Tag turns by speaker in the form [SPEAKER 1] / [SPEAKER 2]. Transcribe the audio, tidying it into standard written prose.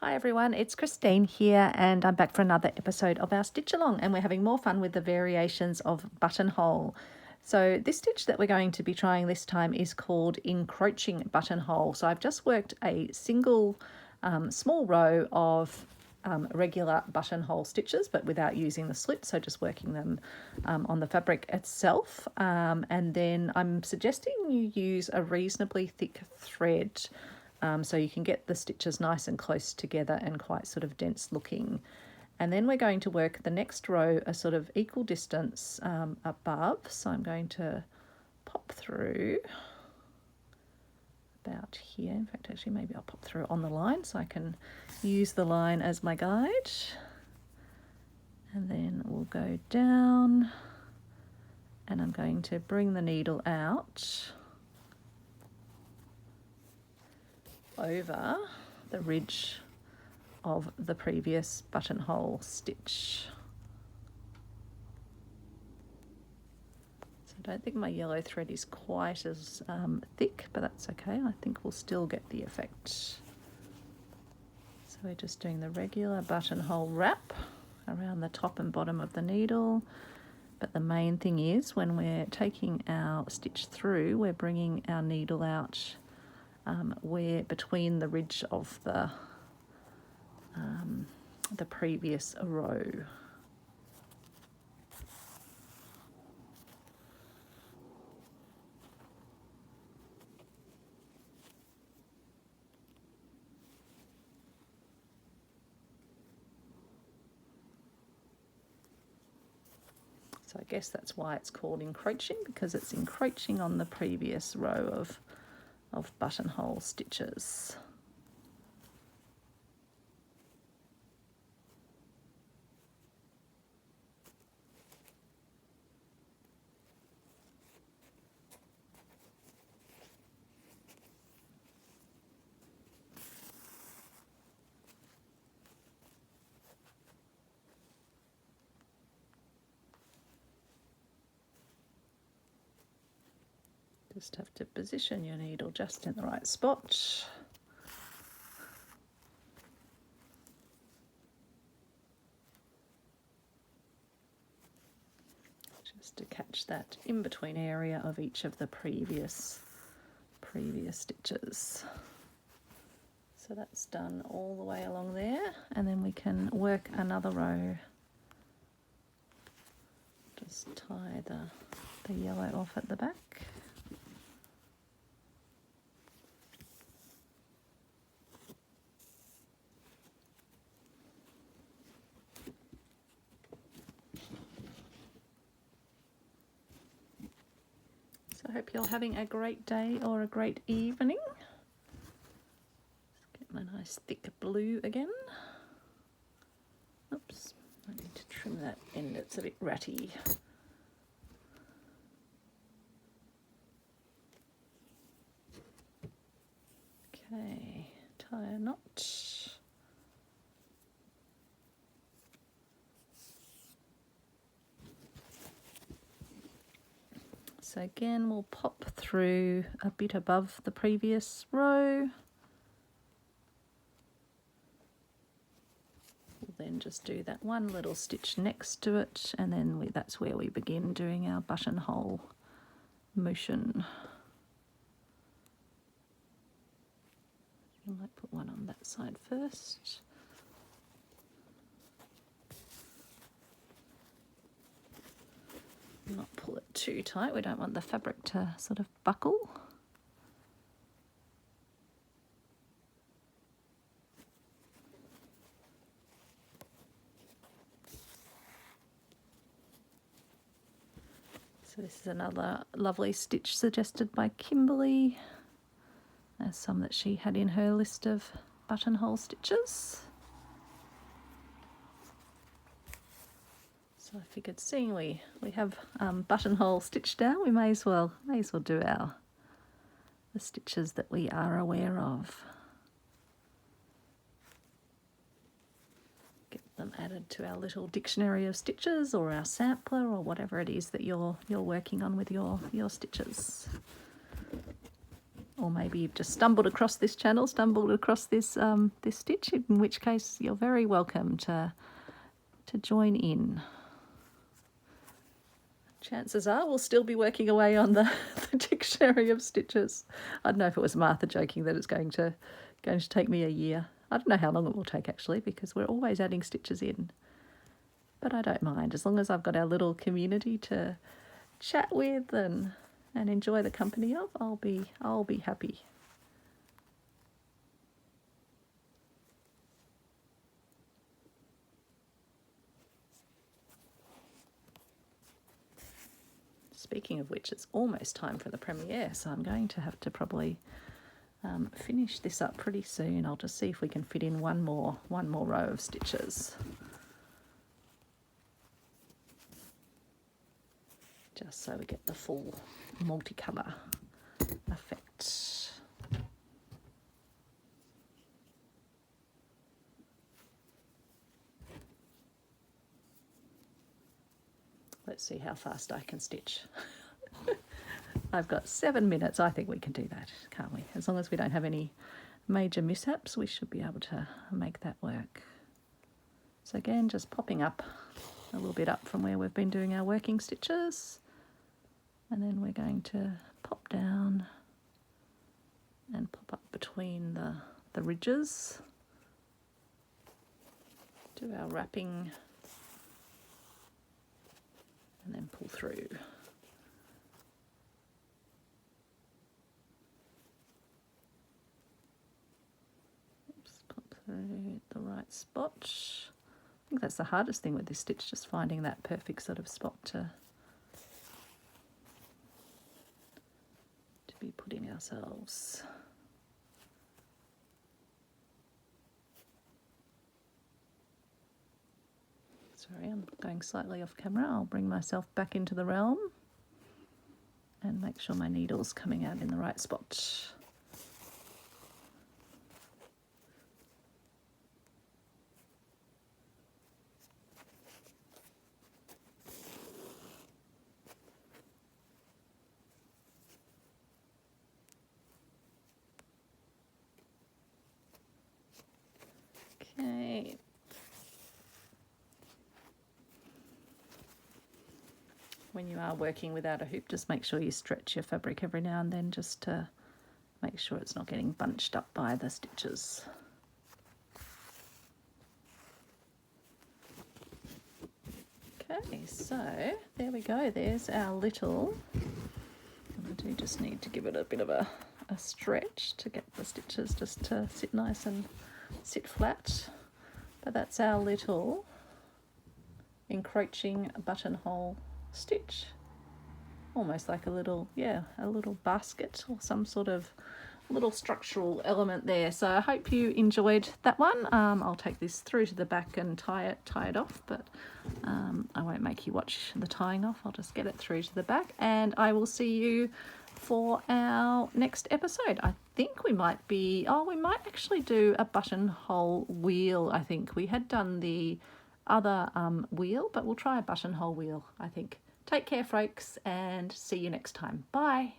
[SPEAKER 1] Hi everyone, it's Christine here and I'm back for another episode of our stitch along, and we're having more fun with the variations of buttonhole. So this stitch that we're going to be trying this time is called Encroaching buttonhole. So I've just worked a single small row of regular buttonhole stitches but without using the slip, so just working them on the fabric itself, and then I'm suggesting you use a reasonably thick thread so you can get the stitches nice and close together and quite sort of dense looking. And then we're going to work the next row a sort of equal distance above. So I'm going to pop through about here. In fact, actually maybe I'll pop through on the line so I can use the line as my guide. And then we'll go down and I'm going to bring the needle out over the ridge of the previous buttonhole stitch. So I don't think my yellow thread is quite as thick, but that's okay. I think we'll still get the effect. So we're just doing the regular buttonhole wrap around the top and bottom of the needle. But the main thing is when we're taking our stitch through, we're bringing our needle out where between the ridge of the previous row. So I guess that's why it's called encroaching, because it's encroaching on the previous row of buttonhole stitches. Just have to position your needle just in the right spot. Just to catch that in-between area of each of the previous stitches. So that's done all the way along there, and then we can work another row. Just tie the yellow off at the back. So I hope you're having a great day or a great evening. Get my nice thick blue again. Oops, I need to trim that end, it's a bit ratty. Okay, tie a knot. So again, we'll pop through a bit above the previous row. We'll then just do that one little stitch next to it, and then that's where we begin doing our buttonhole motion. I might put one on that side first. Not pull it too tight, we don't want the fabric to sort of buckle. So this is another lovely stitch suggested by Kimberly. There's some that she had in her list of buttonhole stitches. So I figured, seeing we have buttonhole stitched down, we may as well do the stitches that we are aware of. Get them added to our little dictionary of stitches or our sampler or whatever it is that you're working on with your stitches. or maybe you've just stumbled across this channel, stumbled across this this stitch, in which case you're very welcome to join in. Chances are we'll still be working away on the dictionary of stitches. I don't know if it was Martha joking that it's going to take me a year. I don't know how long it will take actually, because we're always adding stitches in. But I don't mind, as long as I've got our little community to chat with and enjoy the company of, I'll be happy. Speaking of which, it's almost time for the premiere, so I'm going to have to probably finish this up pretty soon. I'll just see if we can fit in one more row of stitches. Just so we get the full multicolour effect. Let's see how fast I can stitch. I've got 7 minutes. I think we can do that, can't we? As long as we don't have any major mishaps, we should be able to make that work. So again, just popping up a little bit up from where we've been doing our working stitches. And then we're going to pop down and pop up between the ridges. Do our wrapping and then pull through. Oops, pop through the right spot. I think that's the hardest thing with this stitch, just finding that perfect sort of spot to be putting ourselves. Sorry, I'm going slightly off camera. I'll bring myself back into the realm and make sure my needle's coming out in the right spot. Okay. When you are working without a hoop, just make sure you stretch your fabric every now and then, just to make sure it's not getting bunched up by the stitches. Okay, so there we go. There's our little, I do just need to give it a bit of a stretch to get the stitches just to sit nice and sit flat. But that's our little encroaching buttonhole stitch, almost like a little basket or some sort of little structural element there. So I hope you enjoyed that one. I'll take this through to the back and tie it off, but I won't make you watch the tying off. I'll just get it through to the back, and I will see you for our next episode. I think we might actually do a buttonhole wheel. I think we had done the other wheel, but we'll try a buttonhole wheel, I think. Take care, folks, and see you next time. Bye.